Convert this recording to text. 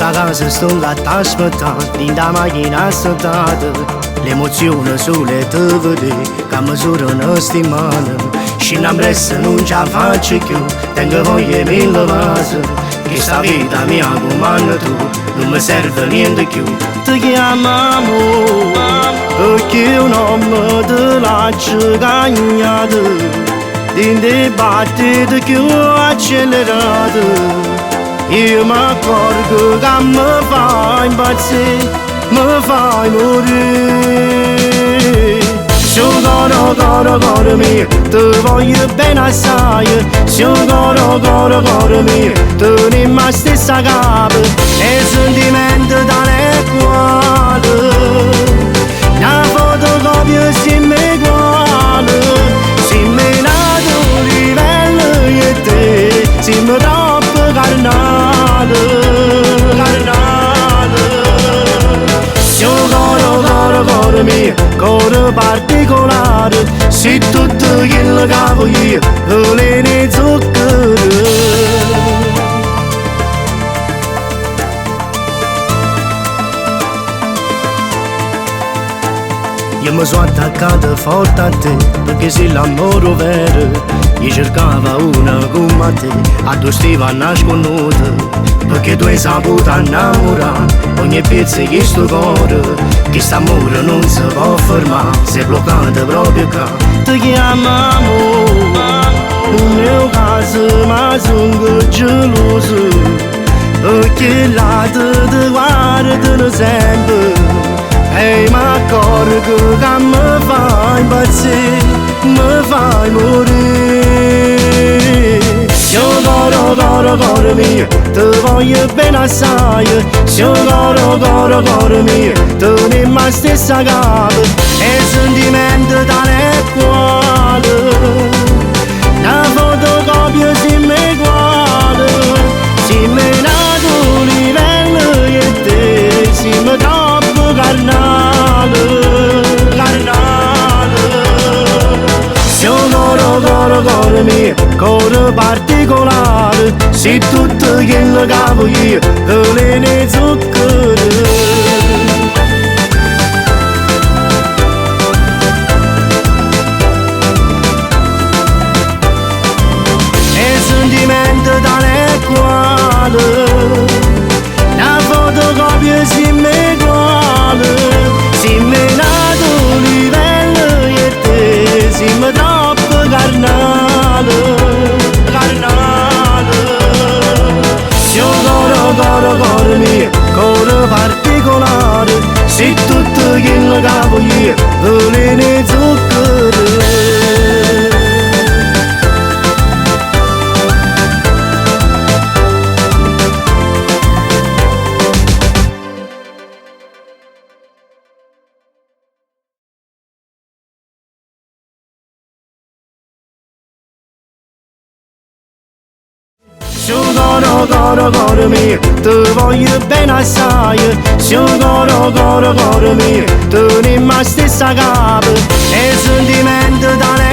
sotto a casa sto là t'aspettando, in da macchina assettata, l'emozione sulle te vede, che misurano stimane, și n-am rest non ce faccio più, tengo voglia mille vase, che sta vita mia comanda tu, non mi serve niente più. Ti chiamo amore, perché un uomo te l'ha cagnato, din dibattito più accelerato, io mi accorgo che mi fai impazzire, mi fai morire. Su coro mio, ti voglio bene assai, su coro mio, tu non mi stessa capo, e sentimento tale quale, una fotocopia si mi uguale, si mi nato livello e te, si mi troppo carnale, carnale. Su coro mio, coro particolare, se tutto quello che voglio, volere zucchero. Io mi sono attaccato forte a te, perché sei l'amore vero. Io cercavo una come te, a tu stiva nasconuta, perché tu hai saputo innamorare ogni pezzo di sto cuore, che st'amore non si può fermare, sei bloccato proprio qua. Ti chiamo amore, nel mio caso ma sono geloso, perché là ti guardo sempre. E mi accorgo che mi fai impazzire, mi fai morire. Su coro mio, ti voglio bene assai, su coro mio, tu non mi stessa capo, e sentimento tale quale, una fotocopia si mi uguale, si mi nato livello e te, si mi troppo carnale, carnale. Su coro mio, coro particolare, se tutto quello che voglio, volere zucchero. Tale quale, una fotocopia si mi uguale, si mi nato livello e te, si mi troppo carnale, carnale. Su coro mio, coro particolare, se tutto quello che voglio, volere zucchero. Su coro mio, ti voglio bene assai, su coro mio, tu non mi stessa capo, e sentimento tale